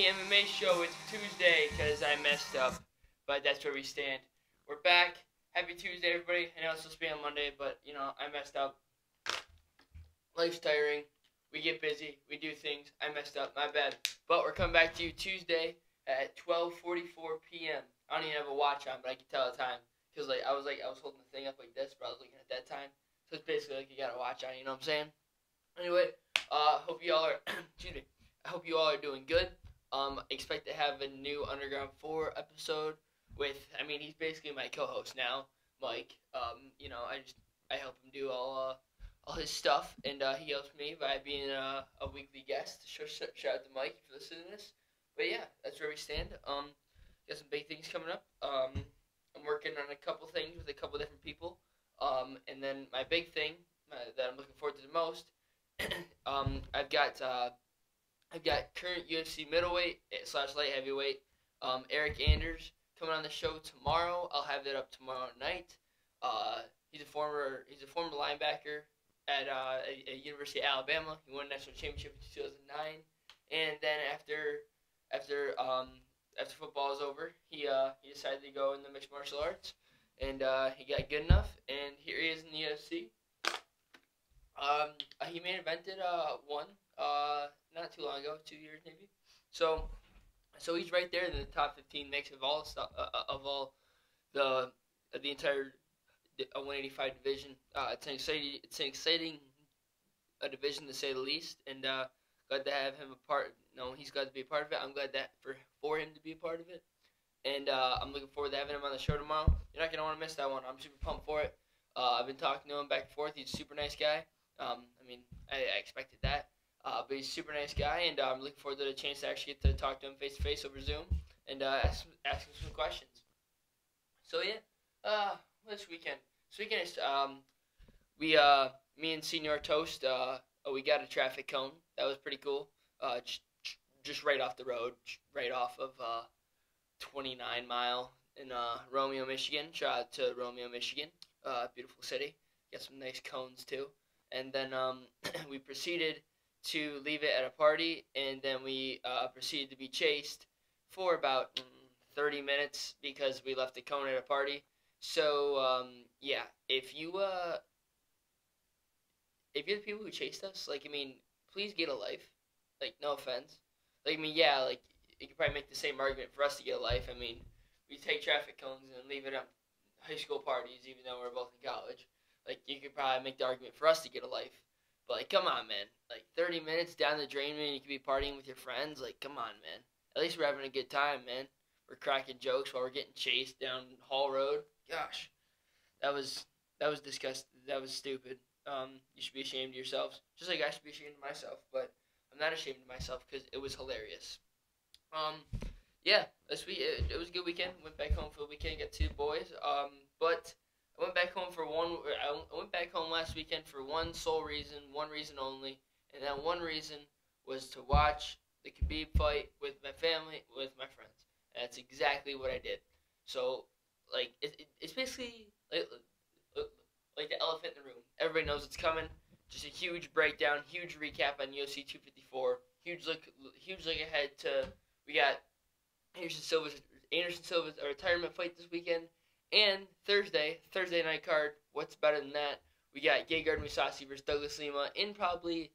MMA show. It's Tuesday because I messed up, but that's where we stand. We're back. Happy Tuesday, everybody. I know it's supposed to be on Monday, but, I messed up. Life's tiring. We get busy. We do things. I messed up. My bad. But we're coming back to you Tuesday at 12:44 p.m. I don't even have a watch on, but I can tell the time. Because, I was holding the thing up like this, but I was looking at that time. So it's basically like you got a watch on, you know what I'm saying? Anyway, hope you all are, excuse me, I hope you all are doing good. Expect to have a new Underground 4 episode with, he's basically my co-host now, Mike. I help him do all his stuff, and he helps me by being a weekly guest. Shout out to Mike for listening to this. But yeah, that's where we stand. Got some big things coming up. I'm working on a couple things with a couple different people. And then my big thing that I'm looking forward to the most, I've got current UFC middleweight / light heavyweight, Eric Anders coming on the show tomorrow. I'll have that up tomorrow night. He's a former linebacker at University of Alabama. He won a national championship in 2009, and then after football is over, he decided to go in the mixed martial arts, and he got good enough, and here he is in the UFC. He main evented one not too long ago, 2 years maybe. So he's right there in the top 15 mix of all stuff the entire 185 division. It's an exciting division to say the least, and glad to have him a part. No, he's glad to be a part of it. I'm glad that for him to be a part of it, and I'm looking forward to having him on the show tomorrow. You're not gonna want to miss that one. I'm super pumped for it. I've been talking to him back and forth. He's a super nice guy. I expected that, but he's a super nice guy, and I'm looking forward to the chance to actually get to talk to him face to face over Zoom and ask him some questions. So yeah, this weekend is me and Senior Toast, we got a traffic cone. That was pretty cool. Just right off the road, right off of 29 Mile in Romeo, Michigan. Shout out to Romeo, Michigan. Beautiful city. Got some nice cones too. And then we proceeded to leave it at a party, and then we proceeded to be chased for about 30 minutes because we left the cone at a party. So yeah, if you're the people who chased us, please get a life. No offense. You could probably make the same argument for us to get a life. We take traffic cones and leave it at high school parties, even though we're both in college. You could probably make the argument for us to get a life. But, come on, man. 30 minutes down the drain, man, you could be partying with your friends. Come on, man. At least we're having a good time, man. We're cracking jokes while we're getting chased down Hall Road. Gosh. That was disgusting. That was stupid. You should be ashamed of yourselves. Just like I should be ashamed of myself. But I'm not ashamed of myself because it was hilarious. Yeah. It was a good weekend. Went back home for the weekend. Got two boys. But I went back home I went back home last weekend for one sole reason, one reason only, and that one reason was to watch the Khabib fight with my family, with my friends. And that's exactly what I did. So, it's basically like the elephant in the room. Everybody knows it's coming. Just a huge breakdown, huge recap on UFC 254. Huge look ahead to, we got Anderson Silva's retirement fight this weekend. And Thursday night card, what's better than that? We got Mousasi versus Douglas Lima in probably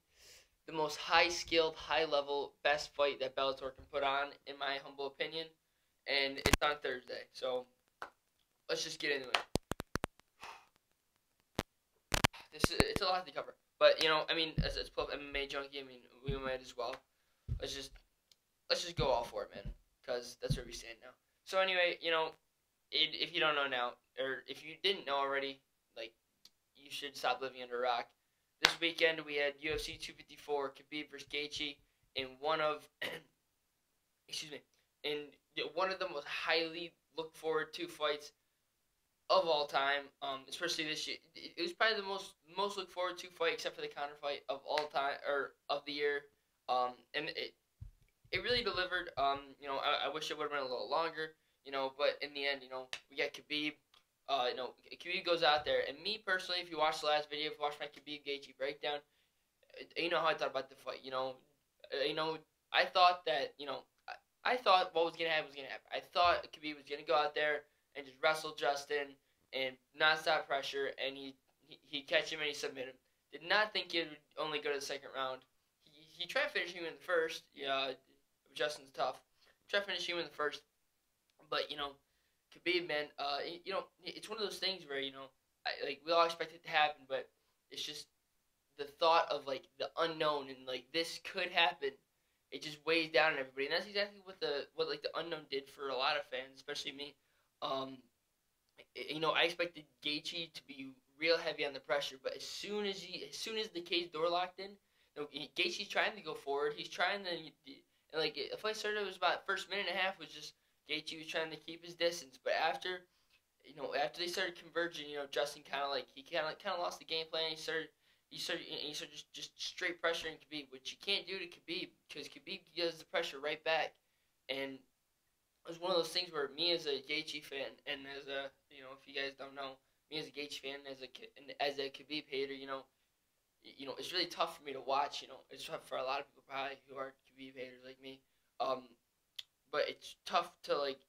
the most high-skilled, high-level, best fight that Bellator can put on, in my humble opinion. And it's on Thursday. So, let's just get into it. It's a lot to cover. But, as Club MMA junkie, we might as well. Let's just go all for it, man. Because that's where we stand now. So, anyway, if you don't know now, or if you didn't know already, you should stop living under a rock. This weekend we had UFC 254, Khabib versus Gaethje, in one of the most highly looked forward to fights of all time. Especially this year, it was probably the most looked forward to fight, except for the counter fight of all time or of the year. And it really delivered. I wish it would have been a little longer. But in the end, we got Khabib. Khabib goes out there, and me personally, if you watch the last video, if you watch my Khabib Gaethje breakdown, you know how I thought about the fight. I thought that I thought what was gonna happen was gonna happen. I thought Khabib was gonna go out there and just wrestle Justin and nonstop pressure, and he'd catch him and he'd submit him. Did not think he would only go to the second round. He tried finishing him in the first. Yeah, Justin's tough. Tried finishing him in the first, but Khabib, man, it's one of those things where like we all expect it to happen, but it's just the thought of like the unknown and like this could happen. It just weighs down on everybody, and that's exactly what like the unknown did for a lot of fans, especially me. Um, I expected Gaethje to be real heavy on the pressure, but as soon as the cage door locked in, Gaethje's trying to go forward. He's trying to, and like the fight started, it was about first minute and a half was just Gaethje was trying to keep his distance, but after they started converging, Justin kind of lost the game plan. He started just straight pressuring Khabib, which you can't do to Khabib because Khabib does the pressure right back, and it was one of those things where me as a Gaethje fan and as a if you guys don't know, me as a Gaethje fan as a Khabib hater, it's really tough for me to watch. It's tough for a lot of people probably who are Khabib haters like me. Um, but it's tough to like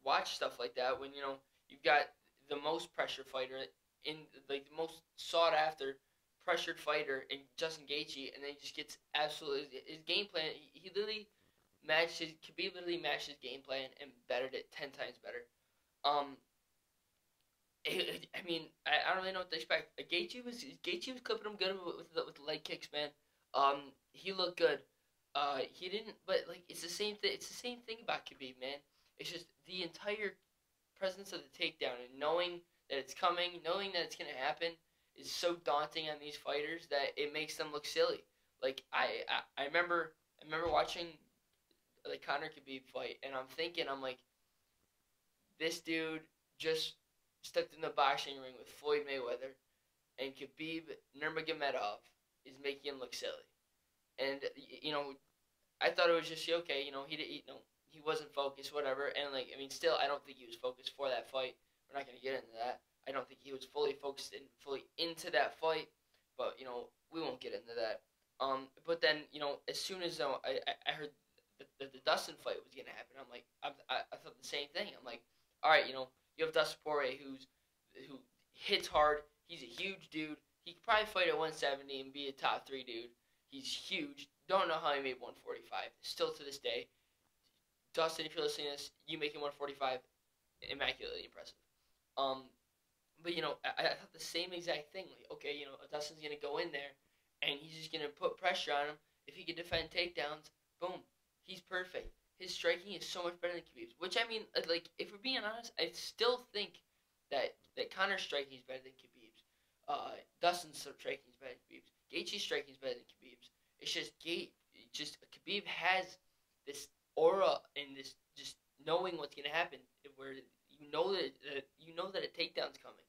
watch stuff like that when you've got the most pressure fighter in like the most sought after pressured fighter in Justin Gaethje, and then he just gets absolutely his game plan. He literally Khabib literally matched his game plan and bettered it 10 times better. Um, I don't really know what to expect. Gaethje was clipping him good with the leg kicks, man. He looked good. He didn't, but like it's the same thing. It's the same thing about Khabib, man. It's just the entire presence of the takedown and knowing that it's coming, knowing that it's gonna happen, is so daunting on these fighters that it makes them look silly. Like I remember watching the Conor Khabib fight, and I'm like, this dude just stepped in the boxing ring with Floyd Mayweather, and Khabib Nurmagomedov is making him look silly. And I thought it was just okay. He wasn't focused, whatever. And like still, I don't think he was focused for that fight. We're not gonna get into that. I don't think he was fully focused and fully into that fight. But we won't get into that. But then as soon as I heard that the Dustin fight was gonna happen, I'm like, I thought the same thing. I'm like, all right, you have Dustin Poirier who hits hard. He's a huge dude. He could probably fight at 170 and be a top 3 dude. He's huge. Don't know how he made 145. Still to this day, Dustin, if you're listening to this, you making 145, immaculately impressive. But I thought the same exact thing. Like, okay, Dustin's gonna go in there, and he's just gonna put pressure on him. If he can defend takedowns, boom, he's perfect. His striking is so much better than Khabib's. Which like, if we're being honest, I still think that Conor's striking is better than Khabib's. Dustin's striking is better than Khabib's. Gaethje's striking is better than Khabib's. It's just Khabib has this aura and this just knowing what's gonna happen, where that a takedown's coming,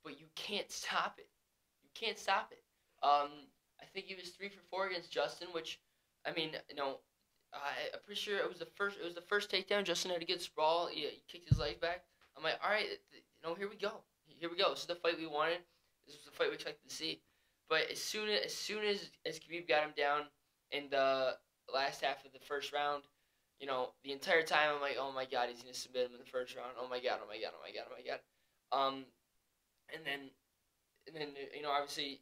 but you can't stop it. You can't stop it. I think he was 3 for 4 against Justin, which I'm pretty sure it was the first. It was the first takedown. Justin had a good sprawl. He kicked his legs back. I'm like, all right, here we go. Here we go. This is the fight we wanted. This was the fight we expected to see. But as soon as Khabib got him down in the last half of the first round, the entire time I'm like, oh my god, he's gonna submit him in the first round. Oh my god, oh my god, oh my god, oh my god. And then obviously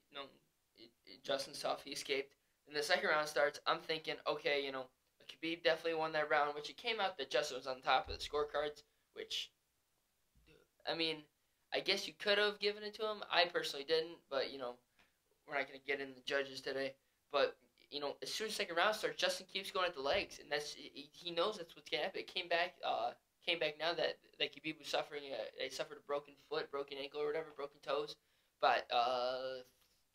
Justin's tough. He escaped. And the second round starts. I'm thinking, okay, Khabib definitely won that round, which it came out that Justin was on top of the scorecards, which, I guess you could have given it to him. I personally didn't, but, we're not going to get into the judges today. But, as soon as the second round starts, Justin keeps going at the legs, and he knows that's what's going to happen. It came back now that Khabib was suffering, he suffered a broken foot, broken ankle or whatever, broken toes, but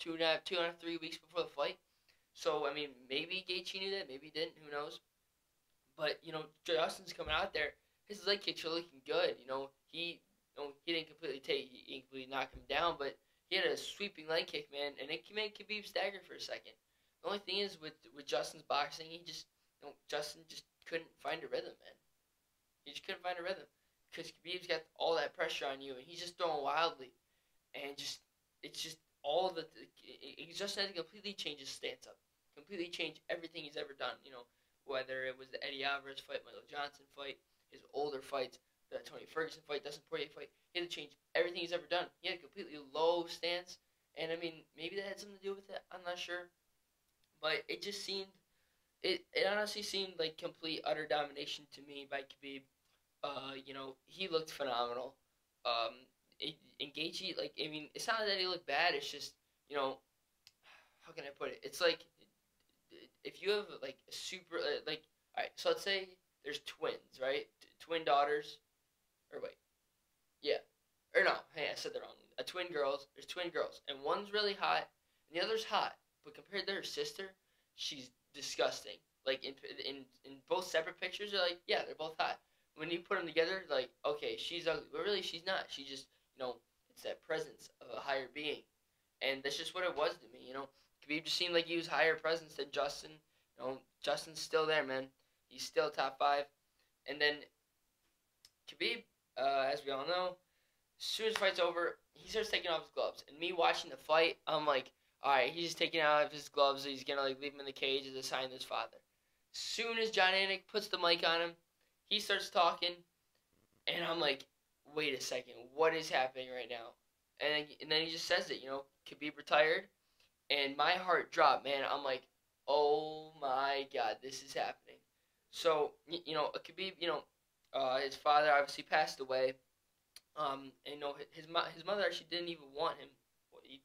2.5, 3 weeks before the fight. So, maybe Gaethje knew that, maybe he didn't, who knows. But, Justin's coming out there, his leg kicks are looking good. He didn't completely knock him down, but he had a sweeping leg kick, man, and it made Khabib stagger for a second. The only thing is with Justin's boxing, Justin just couldn't find a rhythm, man. He just couldn't find a rhythm because Khabib's got all that pressure on you, and he's just throwing wildly, and it's just all he just had to completely change his stance up, completely change everything he's ever done. whether it was the Eddie Alvarez fight, Michael Johnson fight, his older fights, the Tony Ferguson fight, Dustin Poirier fight. He had to change everything he's ever done. He had a completely low stance, and I mean, maybe that had something to do with it. I'm not sure, but it just seemed it honestly seemed like complete utter domination to me by Khabib. He looked phenomenal. In Gaethje, like I mean, it's not that he looked bad. It's just how can I put it? It's like if you have like a super like all right. So let's say there's twins, right? Twin daughters, or wait, yeah, or no, hey, I said that wrong. Twin girls. There's twin girls, and one's really hot, and the other's hot. But compared to her sister, she's disgusting. Like in both separate pictures, they're like, yeah, they're both hot. When you put them together, like, okay, she's ugly, but really she's not. She just, it's that presence of a higher being, and that's just what it was to me. Khabib just seemed like he was higher presence than Justin. Justin's still there, man. He's still top 5, and then Khabib, as we all know, as soon as the fight's over, he starts taking off his gloves, and me watching the fight, I'm like, all right, he's just taking out his gloves. He's gonna like leave him in the cage as a sign to his father. Soon as John Anik puts the mic on him, he starts talking, and I'm like, wait a second, what is happening right now? And then he just says it, Khabib retired, and my heart dropped, man. I'm like, oh my God, this is happening. So, Khabib, his father obviously passed away. And his mother actually didn't even want him. He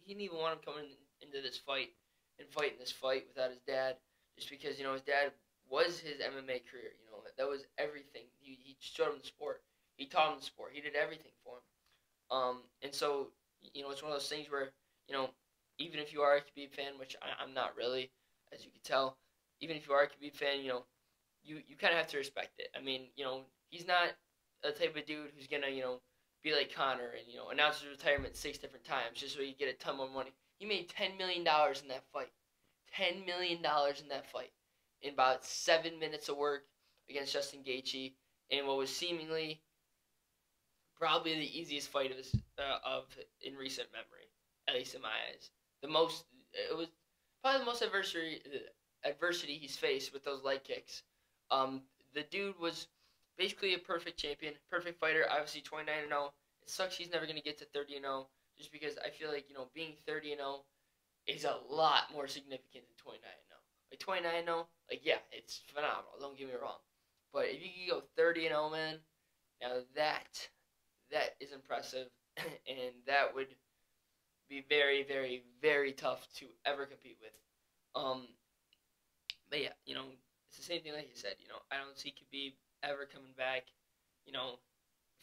didn't even want him coming into this fight and fighting this fight without his dad, just because his dad was his MMA career. That was everything. He showed him the sport. He taught him the sport. He did everything for him. And so it's one of those things where even if you are a Khabib fan, which I'm not really, as you can tell, even if you are a Khabib fan, you kind of have to respect it. I mean, he's not a type of dude who's gonna be like Conor and announce his retirement 6 different times just so he get a ton more money. He made $10 million in that fight. $10 million in that fight in about 7 minutes of work against Justin Gaethje in what was seemingly probably the easiest fight of in recent memory, at least in my eyes. It was probably the most adversity he's faced with those leg kicks. The dude was basically a perfect champion, perfect fighter. Obviously 29-0. It sucks he's never gonna get to 30-0, just because I feel like being 30-0 is a lot more significant than 29-0. Like 29-0, like yeah, it's phenomenal. Don't get me wrong, but if you can go 30-0, man, now that is impressive, and that would be very, very, very tough to ever compete with. But yeah, it's the same thing like you said. I don't see Khabib ever coming back.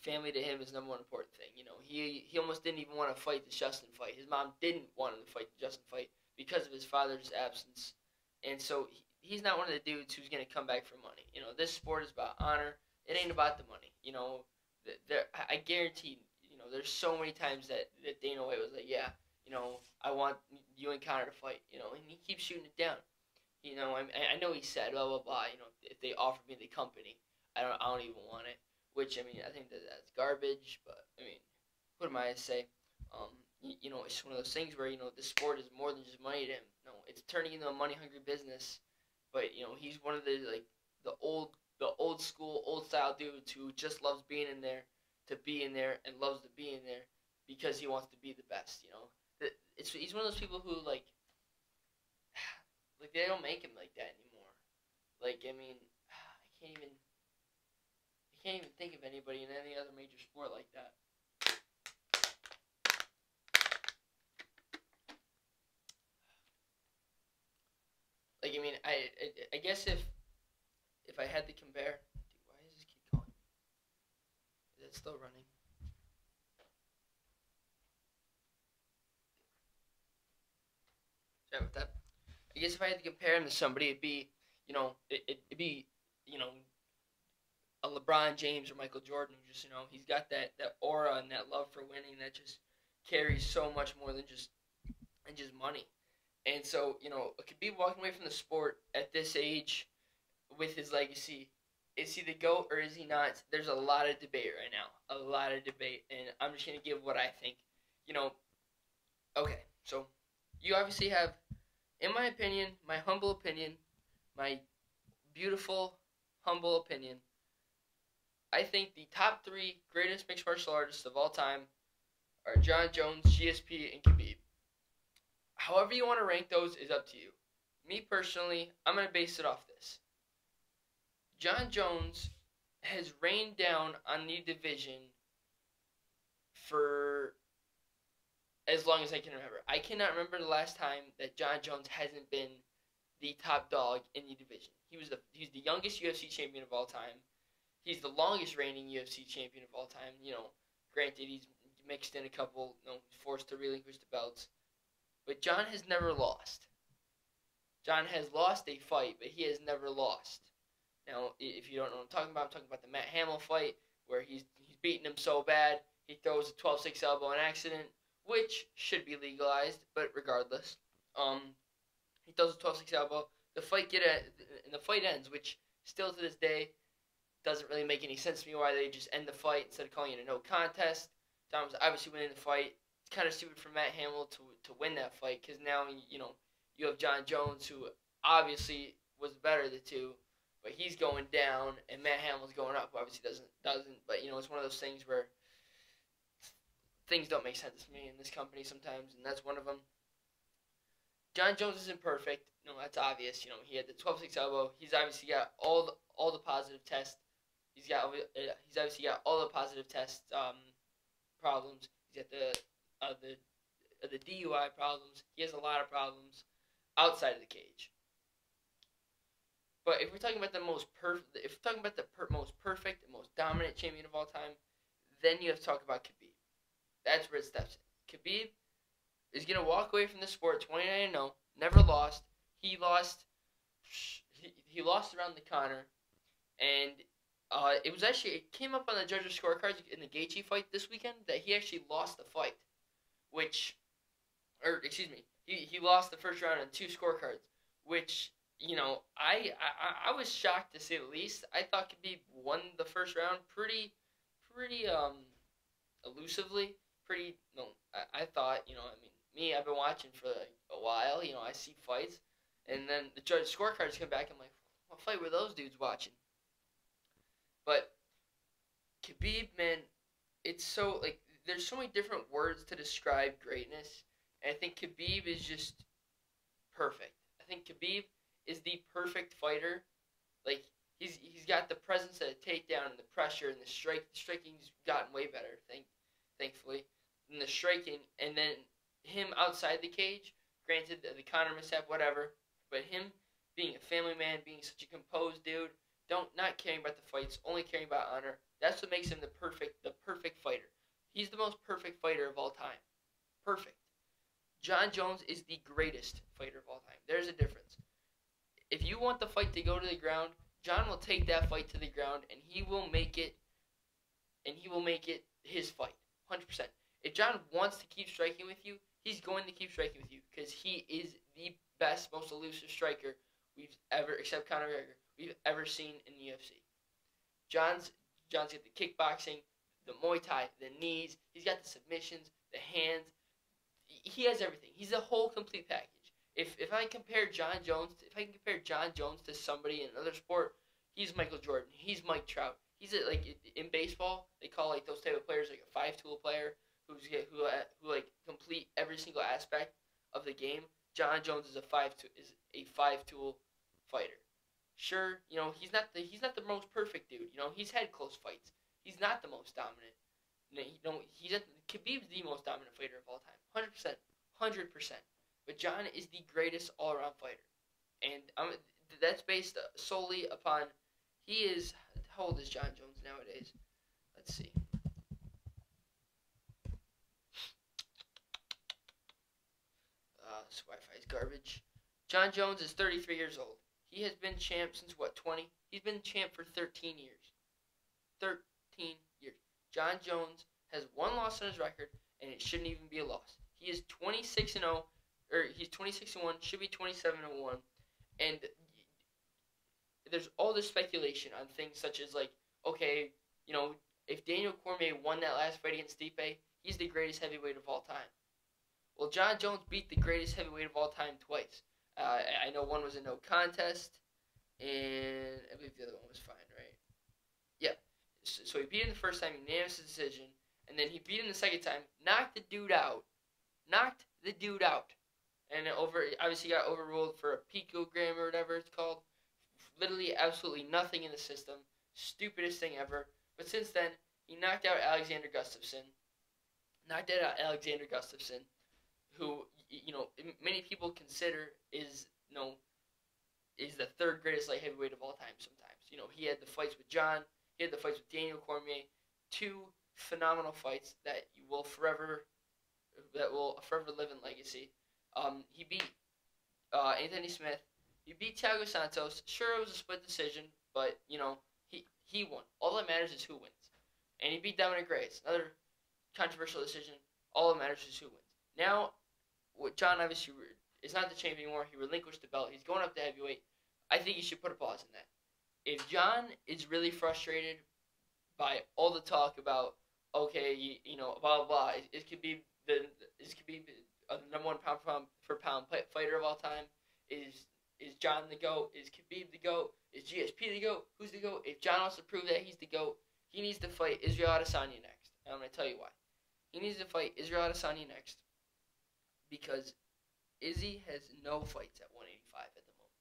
Family to him is number one important thing. He almost didn't even want to fight the Justin fight. His mom didn't want him to fight the Justin fight because of his father's absence. And so he's not one of the dudes who's going to come back for money. This sport is about honor. It ain't about the money. I guarantee, there's so many times that Dana White was like, yeah, I want you and Conor to fight, and he keeps shooting it down. I know he said, blah, blah, blah, if they offer me the company, I don't even want it. Which, I mean, I think that's garbage, but, I mean, what am I to say? It's one of those things where, the sport is more than just money to him. No, it's turning into a money-hungry business. But, he's one of the old school, old style dudes who just loves being in there to be in there and loves to be in there because he wants to be the best, He's one of those people who, like they don't make him like that anymore. Like, I mean, I can't even think of anybody in any other major sport like that. Like, I mean, I guess if I had to compare, dude, why does this keep calling me? Is it still running? Sorry about that. I guess if I had to compare him to somebody, it'd be, it'd be, a LeBron James or Michael Jordan, who just, he's got that aura and that love for winning that just carries so much more than just money. And so, Khabib walking away from the sport at this age with his legacy, is he the GOAT or is he not? There's a lot of debate right now. A lot of debate. And I'm just going to give what I think. Okay, so you obviously have, in my opinion, my humble opinion, my beautiful, humble opinion, I think the top 3 greatest mixed martial artists of all time are John Jones, GSP, and Khabib. However you want to rank those is up to you. Me personally, I'm going to base it off this. John Jones has rained down on the division for as long as I can remember. I cannot remember the last time that John Jones hasn't been the top dog in the division. He's the youngest UFC champion of all time. He's the longest reigning UFC champion of all time. Granted, he's mixed in a couple, forced to relinquish the belts. But John has never lost. John has lost a fight, but he has never lost. Now, if you don't know what I'm talking about the Matt Hamill fight, where he's beating him so bad, he throws a 12-6 elbow on accident, which should be legalized, but regardless. He throws a 12-6 elbow. The fight ends, which still to this day doesn't really make any sense to me why they just end the fight instead of calling it a no contest. John was obviously winning the fight. It's kind of stupid for Matt Hamill to win that fight because now, you have John Jones, who obviously was better of the two, but he's going down, and Matt Hamill's going up, who obviously doesn't. But, it's one of those things where things don't make sense to me in this company sometimes, and that's one of them. John Jones isn't perfect. No, that's obvious. He had the 12-6 elbow. He's obviously got all the positive tests. He's obviously got all the positive test problems. He's got the DUI problems. He has a lot of problems outside of the cage. But if we're talking about most perfect, and most dominant champion of all time, then you have to talk about Khabib. That's where it steps in. Khabib is gonna walk away from the sport 29-0, never lost. He lost around the corner, and it came up on the judges' scorecards in the Gaethje fight this weekend that he actually lost the fight, he lost the first round on 2 scorecards, which, I was shocked to say the least. I thought Khabib won the first round pretty elusively. I thought, me, I've been watching for a while. I see fights, and then the judge scorecards come back. I'm like, what fight were those dudes watching? But Khabib, man, it's so, there's so many different words to describe greatness, and I think Khabib is just perfect. I think Khabib is the perfect fighter. He's got the presence of a takedown and the pressure and the striking's gotten way better, thankfully, and the striking, and then him outside the cage, granted the Conor mishap, whatever, but him being a family man, being such a composed dude, not caring about the fights, only caring about honor, that's what makes him the perfect fighter. He's the most perfect fighter of all time. Perfect. John Jones is the greatest fighter of all time. There's a difference. If you want the fight to go to the ground, John will take that fight to the ground, and he will make it his fight, 100%. If John wants to keep striking with you, he's going to keep striking with you because he is the best, most elusive striker except Conor McGregor, we've ever seen in the UFC. John's got the kickboxing, the Muay Thai, the knees. He's got the submissions, the hands. He has everything. He's a whole complete package. If I can compare John Jones to somebody in another sport, he's Michael Jordan. He's Mike Trout. He's in baseball, they call those type of players a 5-tool player who complete every single aspect of the game. John Jones is a 5-tool fighter. Sure, he's not the most perfect dude. He's had close fights. He's not the most dominant. Khabib's the most dominant fighter of all time, 100%. But John is the greatest all-around fighter, and that's based solely upon how old is John Jones nowadays? Let's see. This Wi-Fi is garbage. John Jones is 33 years old. He has been champ since 20? He's been champ for 13 years. 13 years. John Jones has 1 loss on his record, and it shouldn't even be a loss. He is 26-0, or he's 26-1, should be 27-1, and there's all this speculation on things such as if Daniel Cormier won that last fight against Stipe, he's the greatest heavyweight of all time. Well, John Jones beat the greatest heavyweight of all time twice. I know one was a no contest, and I believe the other one was fine, right? Yeah. So he beat him the first time, unanimous decision, and then he beat him the second time, knocked the dude out, and obviously got overruled for a picogram or whatever it's called. Literally, absolutely nothing in the system, stupidest thing ever. But since then, he knocked out Alexander Gustafsson, who many people consider is the third greatest light heavyweight of all time. Sometimes he had the fights with John, he had the fights with Daniel Cormier, two phenomenal fights that will forever live in legacy. He beat Anthony Smith. He beat Thiago Santos. Sure, it was a split decision, but he won. All that matters is who wins. And he beat Dominic Reyes. Another controversial decision. All that matters is who wins. Now, John obviously is not the champion anymore. He relinquished the belt. He's going up to heavyweight. I think you should put a pause in that. If John is really frustrated by all the talk about, okay, blah blah blah, it could be the number one pound for pound fighter of all time. Is John the GOAT? Is Khabib the GOAT? Is GSP the GOAT? Who's the GOAT? If John wants to prove that he's the GOAT, he needs to fight Israel Adesanya next. And I'm going to tell you why. He needs to fight Israel Adesanya next because Izzy has no fights at 185 at the moment.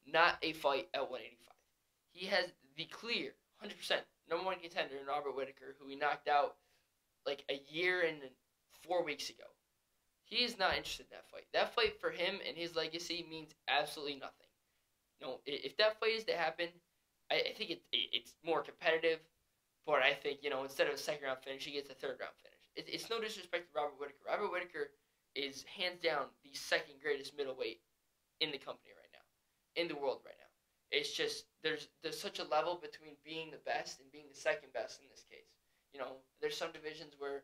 Not a fight at 185. He has the clear 100% number one contender in Robert Whittaker, who he knocked out like a year and 4 weeks ago. He is not interested in that fight. That fight for him and his legacy means absolutely nothing. If that fight is to happen, I think it's more competitive, but I think, instead of a second round finish, he gets a third round finish. It's no disrespect to Robert Whittaker. Robert Whittaker is hands down the second greatest middleweight in the company right now, in the world right now. It's just there's such a level between being the best and being the second best in this case. There's some divisions where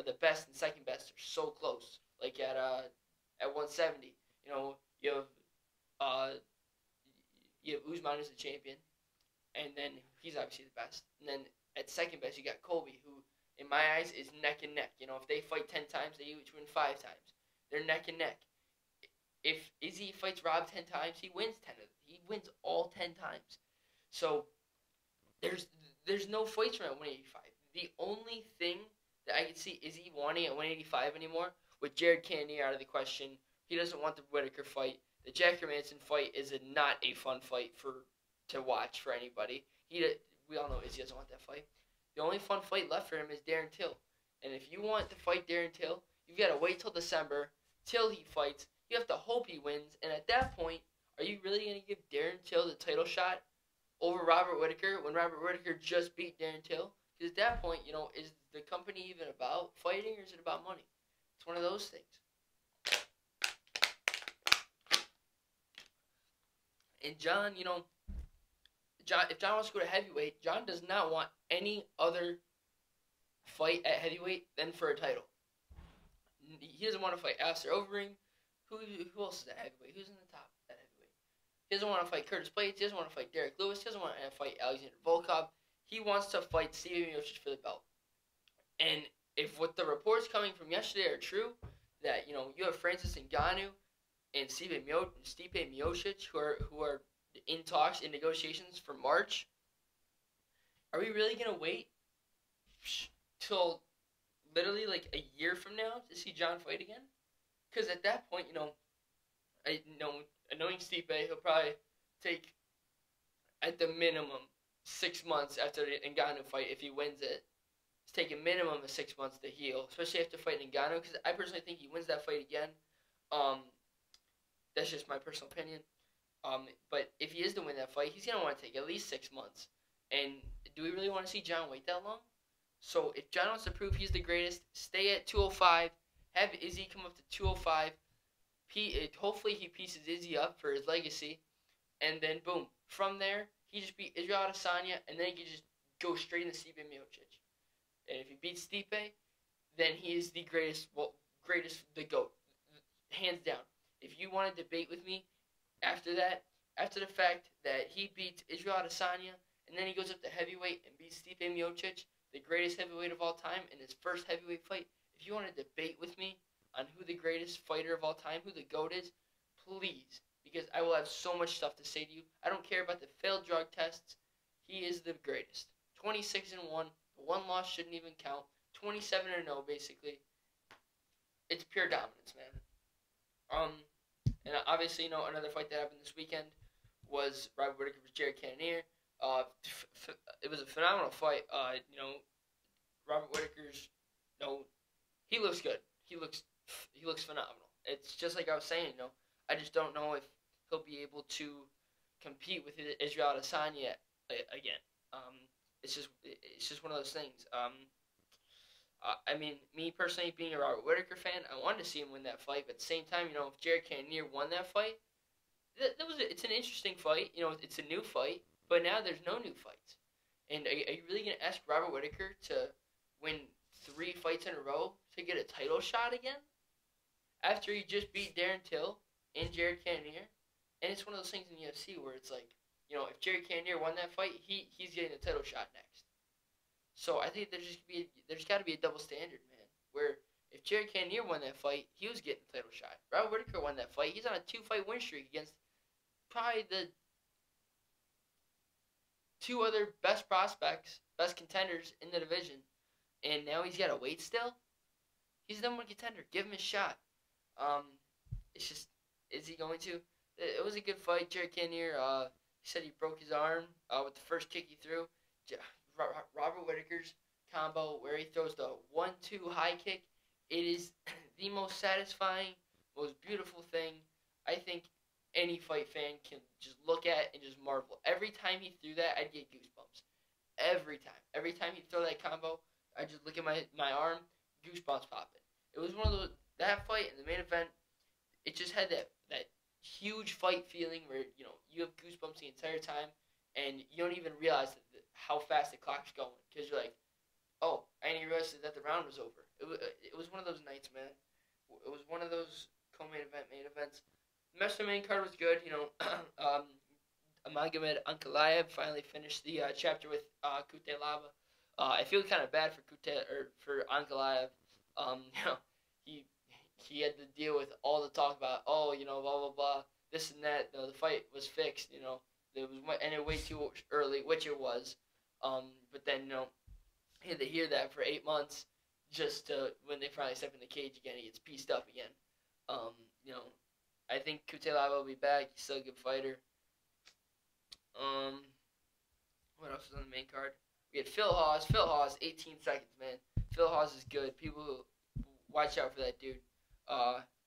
the best and second best are so close. Like at 170, you have Usman as the champion, and then he's obviously the best. And then at second best, you got Colby, who in my eyes is neck and neck. If they fight 10 times, they each win 5 times. They're neck and neck. If Izzy fights Rob 10 times, he wins 10 of them. He wins all 10 times. So there's no fights around 185. The only thing that I can see Izzy wanting at 185 anymore, with Jared Cannonier out of the question, he doesn't want the Whittaker fight. The Jack Hermanson fight is not a fun fight to watch for anybody. We all know Izzy doesn't want that fight. The only fun fight left for him is Darren Till. And if you want to fight Darren Till, you've got to wait till December till he fights. You have to hope he wins. And at that point, are you really going to give Darren Till the title shot over Robert Whittaker when Robert Whittaker just beat Darren Till? Because at that point, is the company even about fighting or is it about money? It's one of those things. And John, if John wants to go to heavyweight, John does not want any other fight at heavyweight than for a title. He doesn't want to fight Alistair Overeem. Who else is at heavyweight? Who's in the top at heavyweight? He doesn't want to fight Curtis Blades. He doesn't want to fight Derek Lewis. He doesn't want to fight Alexander Volkov. He wants to fight Stipe Miocic for the belt. And if what the reports coming from yesterday are true, that you have Francis Ngannou and Stipe Miocic who are in talks in negotiations for March, are we really gonna wait till literally like a year from now to see John fight again? Because at that point, knowing Stipe, he'll probably take at the minimum 6 months after the Ngannou fight if he wins it. It's taking a minimum of 6 months to heal, especially after fighting Ngannou, because I personally think he wins that fight again. That's just my personal opinion. But if he is to win that fight, he's going to want to take at least 6 months. And do we really want to see John wait that long? So if John wants to prove he's the greatest, stay at 205, have Izzy come up to 205. Hopefully he pieces Izzy up for his legacy. And then, boom, from there, he just beat Israel Adesanya, and then he can just go straight into Stipe Miocic. And if he beats Stipe, then he is the greatest, the GOAT, hands down. If you want to debate with me after that, after the fact that he beats Israel Adesanya, and then he goes up to heavyweight and beats Stipe Miocic, the greatest heavyweight of all time, in his first heavyweight fight, if you want to debate with me on who the greatest fighter of all time, who the GOAT is, please because I will have so much stuff to say to you. I don't care about the failed drug tests. He is the greatest. 26-1. One loss shouldn't even count. 27-0 basically. It's pure dominance, man. And obviously, another fight that happened this weekend was Robert Whittaker versus Jared Cannonier. It was a phenomenal fight. Robert Whittaker's, he looks good. He looks phenomenal. It's just like I was saying, I just don't know if he'll be able to compete with Israel Adesanya again. It's just one of those things. Me personally, being a Robert Whittaker fan, I wanted to see him win that fight. But at the same time, if Jared Cannonier won that fight, it's an interesting fight. It's a new fight, but now there's no new fights. And are you really gonna ask Robert Whittaker to win 3 fights in a row to get a title shot again? After he just beat Darren Till and Jared Cannonier? And it's one of those things in the UFC where it's like, if Jared Cannonier won that fight, he's getting the title shot next. So I think there's got to be a double standard, man. Where if Jared Cannonier won that fight, he was getting the title shot. Robert Whittaker won that fight. He's on a 2-fight win streak against probably the 2 other best prospects, best contenders in the division. And now he's got to wait still? He's the number 1 contender. Give him a shot. It's just, is he going to? It was a good fight. Jared Cannonier, he said he broke his arm with the first kick he threw. Robert Whittaker's combo where he throws the 1-2 high kick, it is the most satisfying, most beautiful thing I think any fight fan can just look at and just marvel. Every time he threw that, I'd get goosebumps. Every time he'd throw that combo, I just look at my arm, goosebumps popping. It was one of those, that fight in the main event, it just had that huge fight feeling where, you have goosebumps the entire time, and you don't even realize how fast the clock's going, because you're like, oh, I didn't realize that the round was over. It was one of those nights, man. It was one of those main events. The rest of the main card was good, Amagomed Ankalaev finally finished the chapter with Kutelaba. I feel kind of bad for Ankalaev. He had to deal with all the talk about, blah, blah, blah, this and that. The fight was fixed, it ended way too early, which it was. But then, he had to hear that for 8 months just to, when they finally step in the cage again, he gets pieced up again. I think Kutelaba will be back. He's still a good fighter. What else was on the main card? We had Phil Hawes. Phil Hawes, 18 seconds, man. Phil Hawes is good. People, watch out for that dude.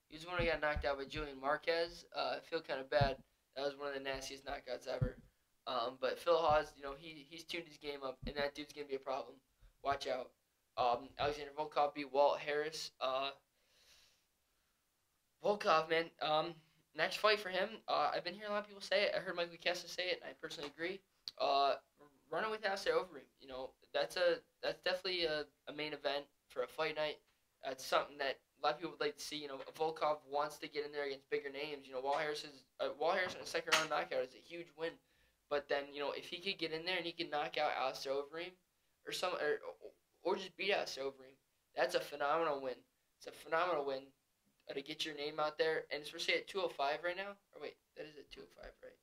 He was the one who got knocked out by Julian Marquez. I feel kind of bad. That was one of the nastiest knockouts ever. But Phil Hawes, he's tuned his game up, and that dude's going to be a problem. Watch out. Alexander Volkov beat Walt Harris. Volkov, man, next fight for him, I've been hearing a lot of people say it. I heard Michael Kessa say it, and I personally agree. Running with Alistair Overeem, that's definitely a main event for a fight night. It's something that a lot of people would like to see. Volkov wants to get in there against bigger names. Walt Harris in a second round knockout is a huge win. But then, if he could get in there and he could knock out Alistair Overeem or just beat Alistair Overeem, that's a phenomenal win. It's a phenomenal win to get your name out there, and especially at 205 right now. Or wait, that is at 205, right?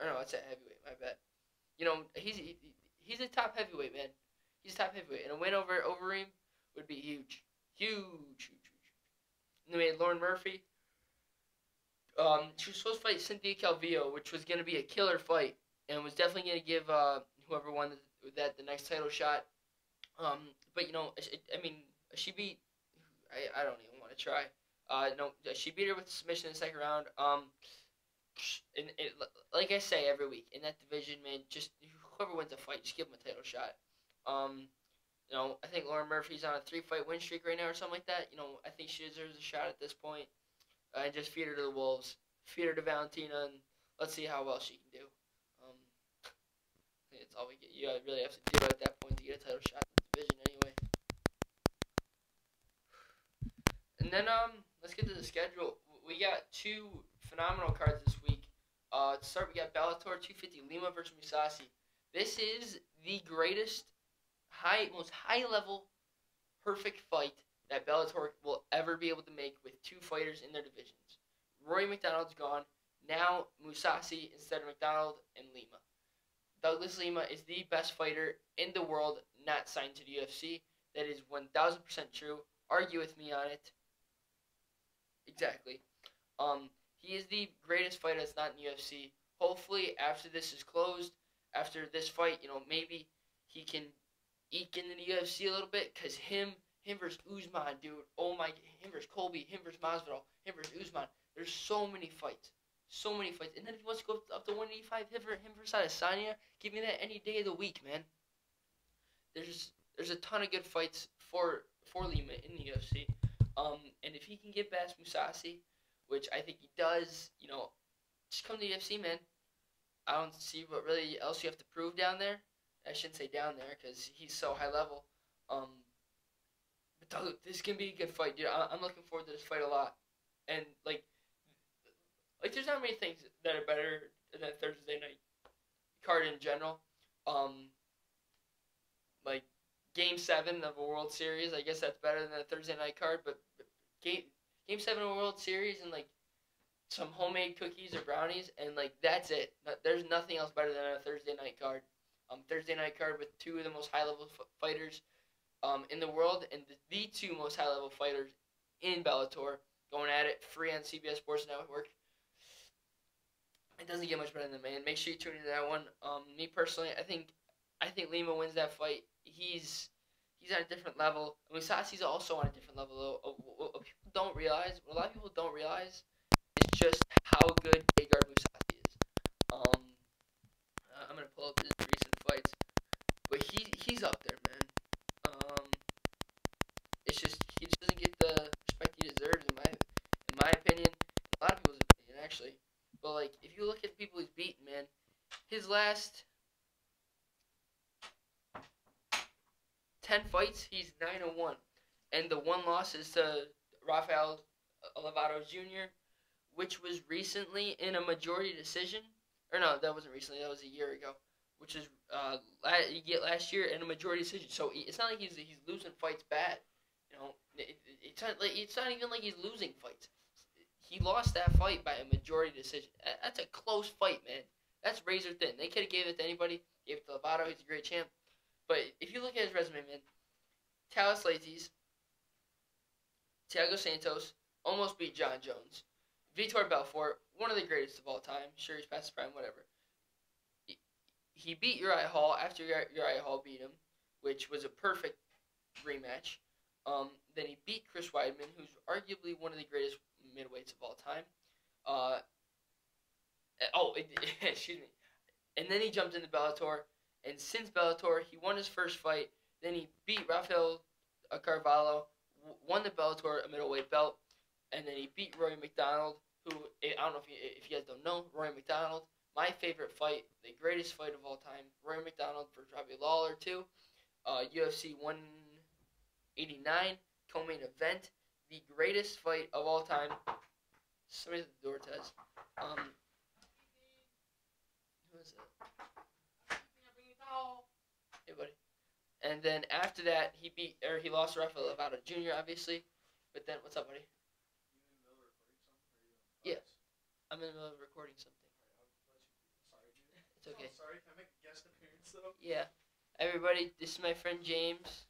Or no, it's at heavyweight. My bad. He's a top heavyweight, man. He's a top heavyweight, and a win over Overeem would be huge. Huge. And then we had Lauren Murphy. She was supposed to fight Cynthia Calvillo, which was going to be a killer fight, and was definitely going to give whoever won the next title shot. But she beat. I don't even want to try. She beat her with submission in the second round. Like I say every week, in that division, man, just whoever wins a fight, just give them a title shot. I think Lauren Murphy's on a 3-fight win streak right now or something like that. I think she deserves a shot at this point. And just feed her to the Wolves. Feed her to Valentina, and let's see how well she can do. I think that's all we get. You really have to do at that point to get a title shot in the division anyway. And then let's get to the schedule. We got 2 phenomenal cards this week. To start, we got Bellator 250 Lima versus Mousasi. This is the greatest, most high-level, perfect fight that Bellator will ever be able to make with 2 fighters in their divisions. Rory McDonald's gone. Now Mousasi instead of McDonald and Lima. Douglas Lima is the best fighter in the world not signed to the UFC. That is 1000% true. Argue with me on it. Exactly. He is the greatest fighter that's not in the UFC. Hopefully, after this is closed, after this fight, maybe he can eke into the UFC a little bit. Cause him versus Usman, dude. Oh my, him versus Colby, him versus Masvidal, him versus Usman. There's so many fights. So many fights. And then if he wants to go up to 185, him versus Adesanya, give me that any day of the week, man. There's a ton of good fights for Lima in the UFC. And if he can get past Mousasi, which I think he does, just come to the UFC, man. I don't see what really else you have to prove down there. I shouldn't say down there because he's so high level. But this can be a good fight, dude. I'm looking forward to this fight a lot. And like there's not many things that are better than a Thursday night card in general. Like Game 7 of a World Series, I guess that's better than a Thursday night card. But Game 7 of a World Series and like some homemade cookies or brownies and like that's it. There's nothing else better than a Thursday night card. Thursday night card with two of the most high level fighters in the world and the two most high level fighters in Bellator going at it free on CBS Sports Network. It doesn't get much better than that, man. Make sure you tune into that one. Me personally, I think Lima wins that fight. He's on a different level. I mean, Sasi's also on a different level, though. What a lot of people don't realize is just how good Gegard Mousasi is. I'm going to pull up his recent fights. But he's up there, man. It's just, he just doesn't get the respect he deserves, in my opinion. A lot of people's opinion, actually. But, like, if you look at the people he's beaten, man, his last 10 fights, he's 9-1. And the one loss is to Rafael Lovato Jr., which was recently in a majority decision. Or no, that wasn't recently. That was a year ago. Which is last year in a majority decision. So it's not like he's losing fights bad. It's not even like he's losing fights. He lost that fight by a majority decision. That's a close fight, man. That's razor thin. They could have gave it to anybody. Gave it to Lovato. He's a great champ. But if you look at his resume, man, Talis Laties, Thiago Santos almost beat John Jones. Vitor Belfort, one of the greatest of all time. Sure, he's past his prime, whatever. He beat Uriah Hall after Uriah Hall beat him, which was a perfect rematch. Then he beat Chris Weidman, who's arguably one of the greatest midweights of all time. Excuse me. And then he jumped into Bellator. And since Bellator, he won his first fight. Then he beat Rafael Carvalho, won the Bellator middleweight belt. And then he beat Rory McDonald, who, I don't know if you guys don't know, Rory McDonald, my favorite fight, the greatest fight of all time, Rory McDonald versus Robbie Lawler, too. UFC 189, co-main event, the greatest fight of all time. Somebody's at the door, Tez. Who is it? Hey, buddy. And then after that, he lost to Rafael Lovato Jr., obviously. But then, what's up, buddy? Yeah. I'm in the middle of recording something. It's okay. Oh, sorry, can I make a guest appearance, though? Yeah. Everybody, this is my friend James.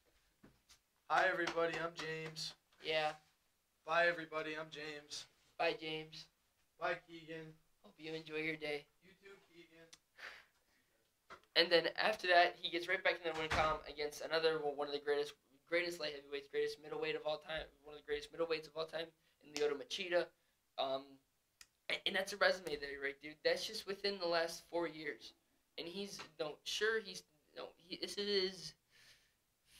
Hi, everybody, I'm James. Yeah. Bye, everybody, I'm James. Bye, James. Bye, Keegan. Hope you enjoy your day. You too, Keegan. And then after that, he gets right back in the win column against another one of the greatest light heavyweights, greatest middleweight of all time, one of the greatest middleweights of all time, in Lyoto Machida. And that's a resume there, right, dude? That's just within the last 4 years. And this is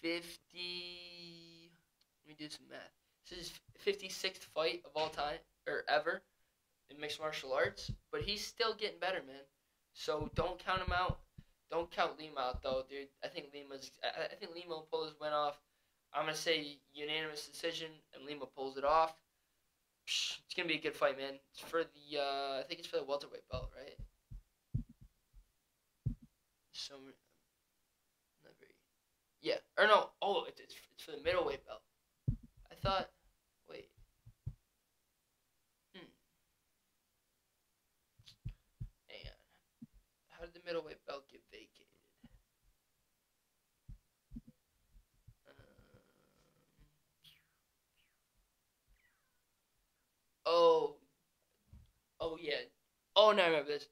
50, let me do some math. This is his 56th fight of all time, or ever, in mixed martial arts. But he's still getting better, man. So don't count him out. Don't count Lima out, though, dude. I think Lima will pull his win off. I'm going to say unanimous decision, and Lima pulls it off. It's going to be a good fight, man. It's for the, I think it's for the welterweight belt, right? Not very, yeah. Or no, it's for the middleweight belt. I thought, wait. Oh, oh yeah. Oh no, I remember this.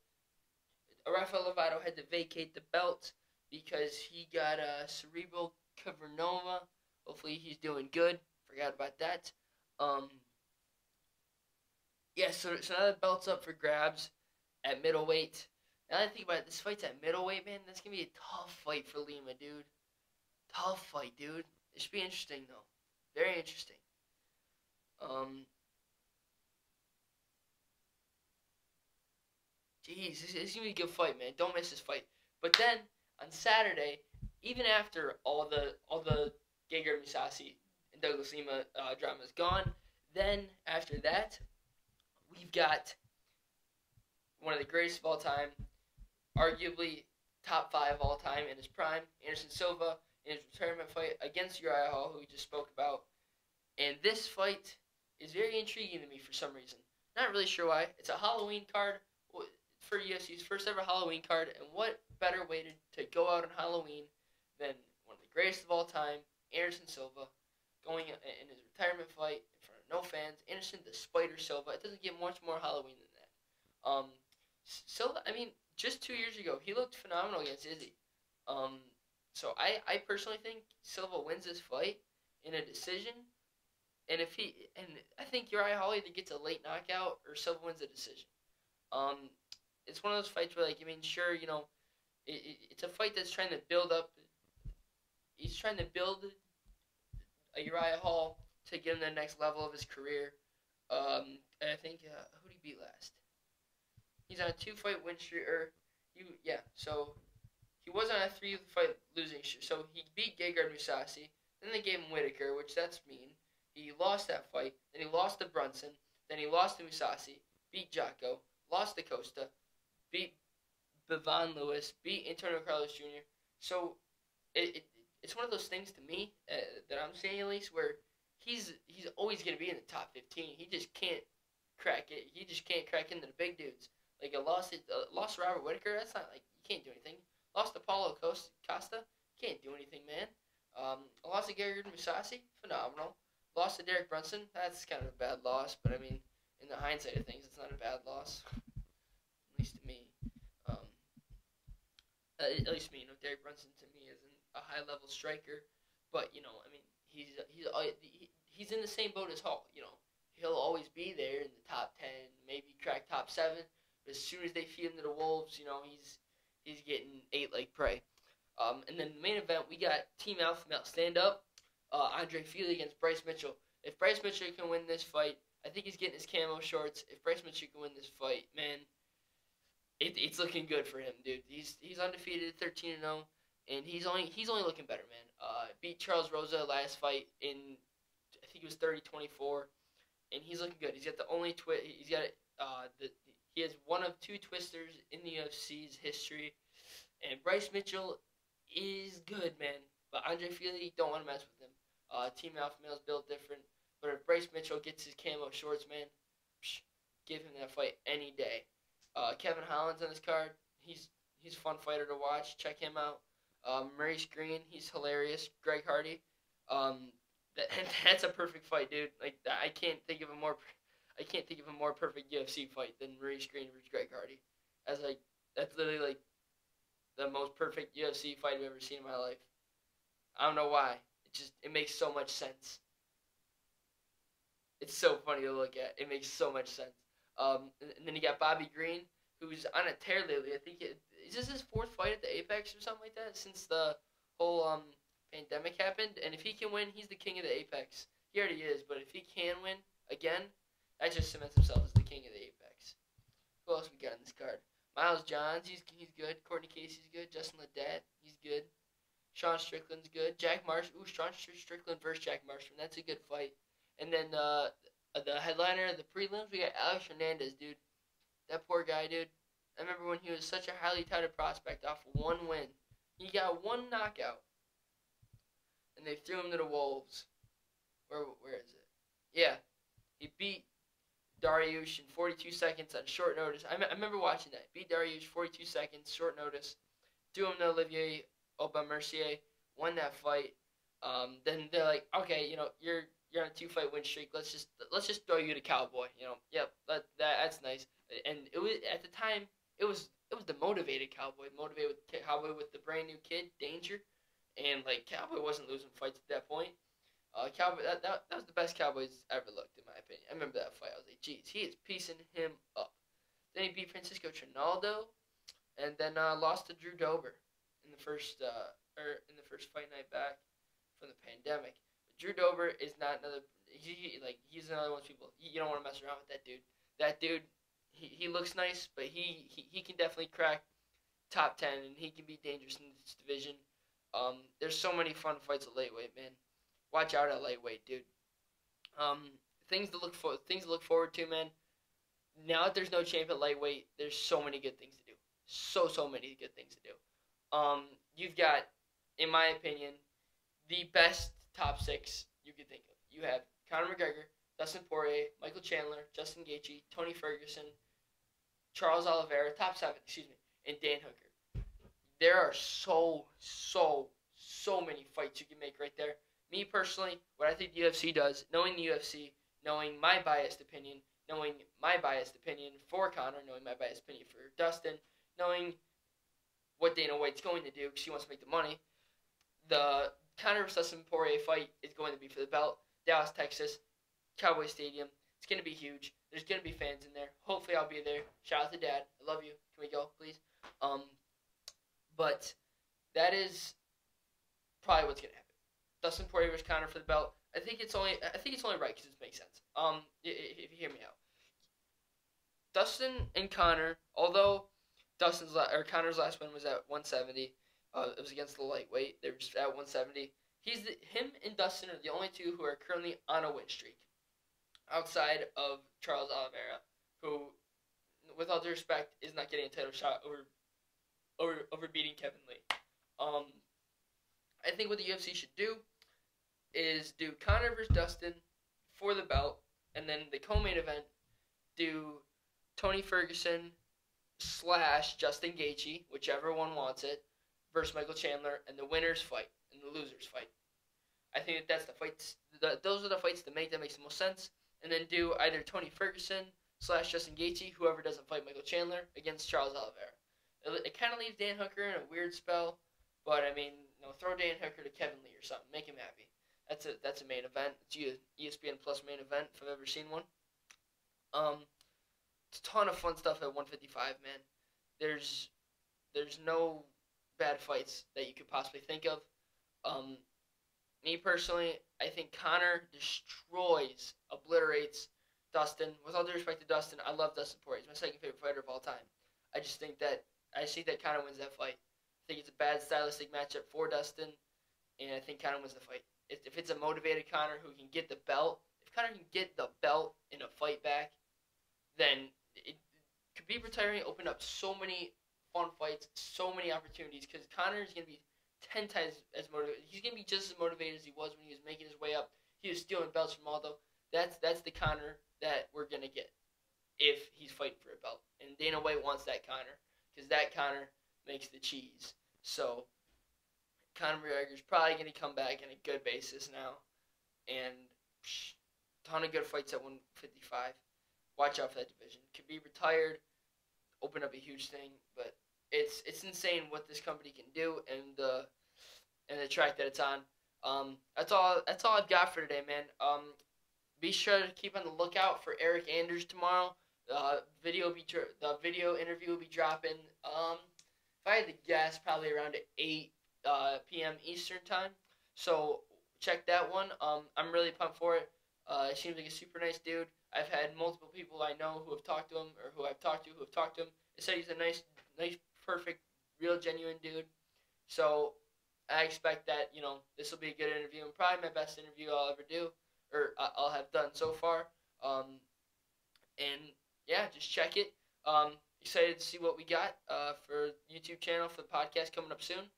Rafael Lovato had to vacate the belt because he got a cerebral cavernoma. Hopefully he's doing good. Forgot about that. Um, yeah, so now the belt's up for grabs at middleweight. Now that I think about it, this fight's at middleweight, man. That's gonna be a tough fight for Lima, dude. Tough fight, dude. It should be interesting though. Very interesting. Um, Jeez, this is gonna be a good fight, man. Don't miss this fight. But then on Saturday, even after all the Gegard Mousasi and Douglas Lima drama is gone, then after that, we've got one of the greatest of all time, arguably top five of all time in his prime, Anderson Silva in his retirement fight against Uriah Hall, who we just spoke about. And this fight is very intriguing to me for some reason. Not really sure why. It's a Halloween card for UFC's first ever Halloween card, and what better way to go out on Halloween than one of the greatest of all time, Anderson Silva, going in his retirement fight in front of no fans. Anderson the Spider Silva. It doesn't get much more Halloween than that. Silva, I mean, just 2 years ago, he looked phenomenal against Izzy. So I personally think Silva wins this fight in a decision. And I think Uriah Hall either gets a late knockout or Silva wins a decision. It's one of those fights where, like, I mean, sure, it's a fight that's trying to build up. He's trying to build a Uriah Hall to get him to the next level of his career. And I think who did he beat last? He's on a 2-fight win streak, So he was on a 3-fight losing streak. So he beat Gegard Mousasi. Then they gave him Whitaker, which that's mean. He lost that fight. Then he lost to Brunson. Then he lost to Mousasi. Beat Jocko. Lost to Costa. Beat Bevan Lewis. Beat Antonio Carlos Jr. So it's one of those things to me that I'm saying at least where he's always going to be in the top 15. He just can't crack it. He just can't crack into the big dudes. Like a loss to Robert Whitaker, that's not like you can't do anything. Lost to Paulo Costa, can't do anything, man. A loss to Gegard Mousasi, phenomenal. Lost to Derek Brunson, that's kind of a bad loss, but I mean, in the hindsight of things, it's not a bad loss. At least to me. At least to me, Derek Brunson to me isn't a high-level striker, but I mean, he's in the same boat as Hall. He'll always be there in the top 10, maybe crack top 7. But as soon as they feed him to the wolves, he's getting ate like prey. And then the main event, we got Team Alpha Male Stand Up. Andre Fili against Bryce Mitchell. If Bryce Mitchell can win this fight, I think he's getting his camo shorts. If Bryce Mitchell can win this fight, man, it's looking good for him, dude. He's undefeated, 13-0, and he's only looking better, man. Beat Charles Rosa last fight in, I think it was 30-24, and he's looking good. He's got the only he has one of 2 twisters in the UFC's history, and Bryce Mitchell is good, man. But Andre Fili, don't want to mess with him. Team Alpha Male's built different. But if Bryce Mitchell gets his camo shorts, man, give him that fight any day. Kevin Holland's on this card. He's a fun fighter to watch. Check him out. Maurice Green, he's hilarious. Greg Hardy. That's a perfect fight, dude. Like I can't think of a more perfect UFC fight than Maurice Green versus Greg Hardy. That's literally like the most perfect UFC fight I've ever seen in my life. I don't know why. It makes so much sense. It's so funny to look at. It makes so much sense. And then you got Bobby Green, who's on a tear lately. I think is this his 4th fight at the Apex or something like that since the whole pandemic happened. And if he can win, he's the king of the Apex. He already is, but if he can win again, that just cements himself as the king of the Apex. Who else we got on this card? Miles Johns, he's good. Courtney Casey's good. Justin Ledet, he's good. Sean Strickland's good. Jack Marsh. Sean Strickland versus Jack Marshman. That's a good fight. And then the headliner of the prelims, we got Alex Hernandez, dude. That poor guy, dude. I remember when he was such a highly touted prospect off of 1 win. He got 1 knockout. And they threw him to the wolves. Where is it? Yeah. He beat Dariush in 42 seconds on short notice. I remember watching that. Beat Dariush 42 seconds, short notice. Threw him to Olivier Aubin-Mercier, won that fight. Then they're like, okay, you're you're on a 2-fight win streak. Let's just throw you to Cowboy. Yep, that's nice. And it was at the time it was the motivated Cowboy, motivated with Cowboy with the brand new kid Danger, and like Cowboy wasn't losing fights at that point. Cowboy that was the best Cowboys ever looked in my opinion. I remember that fight. I was like, geez, he is piecing him up. Then he beat Francisco Trinaldo, and then lost to Drew Dober in the first fight night back from the pandemic. But Drew Dober is not another. He's another one of those people. You don't want to mess around with that dude. That dude, he looks nice, but he can definitely crack top 10, and he can be dangerous in this division. There's so many fun fights at lightweight, man. Watch out at lightweight, dude. Things to look forward to, man. Now that there's no champ at lightweight, there's so many good things to do. So many good things to do. You've got, in my opinion, the best top 6 you could think of. You have Conor McGregor, Dustin Poirier, Michael Chandler, Justin Gaethje, Tony Ferguson, Charles Oliveira, top 7, and Dan Hooker. There are so many fights you can make right there. Me personally, what I think the UFC does, knowing the UFC, knowing my biased opinion for Conor, knowing my biased opinion for Dustin, knowing what Dana White's going to do because he wants to make the money, the Conor vs. Dustin Poirier fight is going to be for the belt. Dallas, Texas, Cowboy Stadium. It's going to be huge. There's going to be fans in there. Hopefully I'll be there. Shout out to Dad. I love you. Can we go, please? But that is probably what's going to happen. Dustin Poirier vs. Conor for the belt. I think it's only right because it makes sense. If you hear me out, Dustin and Conor, although Conor's last win was at 170, it was against the lightweight. They were just at 170. Him and Dustin are the only two who are currently on a win streak, outside of Charles Oliveira, who, with all due respect, is not getting a title shot over beating Kevin Lee. I think what the UFC should do is do Conor vs. Dustin for the belt, and then the co-main event do Tony Ferguson / Justin Gaethje, whichever one wants it, versus Michael Chandler, and the winners fight and the losers fight. I think that's the fights. Those are the fights to make. That makes the most sense. And then do either Tony Ferguson / Justin Gaethje, whoever doesn't fight Michael Chandler, against Charles Oliveira. It kind of leaves Dan Hooker in a weird spell, but I mean, throw Dan Hooker to Kevin Lee or something. Make him happy. That's a main event. It's ESPN Plus main event if I've ever seen one. It's a ton of fun stuff at 155, man. There's no bad fights that you could possibly think of. Me personally, I think Conor obliterates Dustin. With all due respect to Dustin, I love Dustin Poirier. He's my second favorite fighter of all time. I think that Conor wins that fight. I think it's a bad stylistic matchup for Dustin, and I think Conor wins the fight. If it's a motivated Conor who can get the belt, if Conor can get the belt in a fight back, then Khabib retiring opened up so many fun fights, so many opportunities, because Conor is going to be 10 times as motivated. He's going to be just as motivated as he was when he was making his way up. He was stealing belts from Aldo. That's the Conor that we're going to get if he's fighting for a belt. And Dana White wants that Conor, because that Conor makes the cheese. So Conor McGregor's probably going to come back on a good basis now. And ton of good fights at 155. Watch out for that division. Khabib retired, open up a huge thing, but it's insane what this company can do and the track that it's on. That's all I've got for today, man. Be sure to keep on the lookout for Eric Anders tomorrow. The video interview will be dropping. If I had to guess, probably around 8 p.m. Eastern time. So check that one. I'm really pumped for it. He seems like a super nice dude. I've had multiple people I know who have talked to him, or who I've talked to who have talked to him. They said he's a nice, perfect, real, genuine dude. So I expect that, this will be a good interview, and probably my best interview I'll ever do, or I'll have done so far. And yeah, just check it. Excited to see what we got for YouTube channel, for the podcast coming up soon.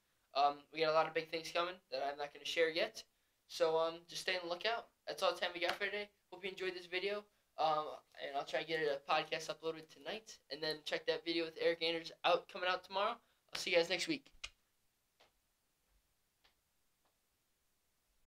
We got a lot of big things coming that I'm not going to share yet. So just stay on the lookout. That's all the time we got for today. Hope you enjoyed this video. And I'll try to get a podcast uploaded tonight. And then check that video with Eric Anders coming out tomorrow. I'll see you guys next week.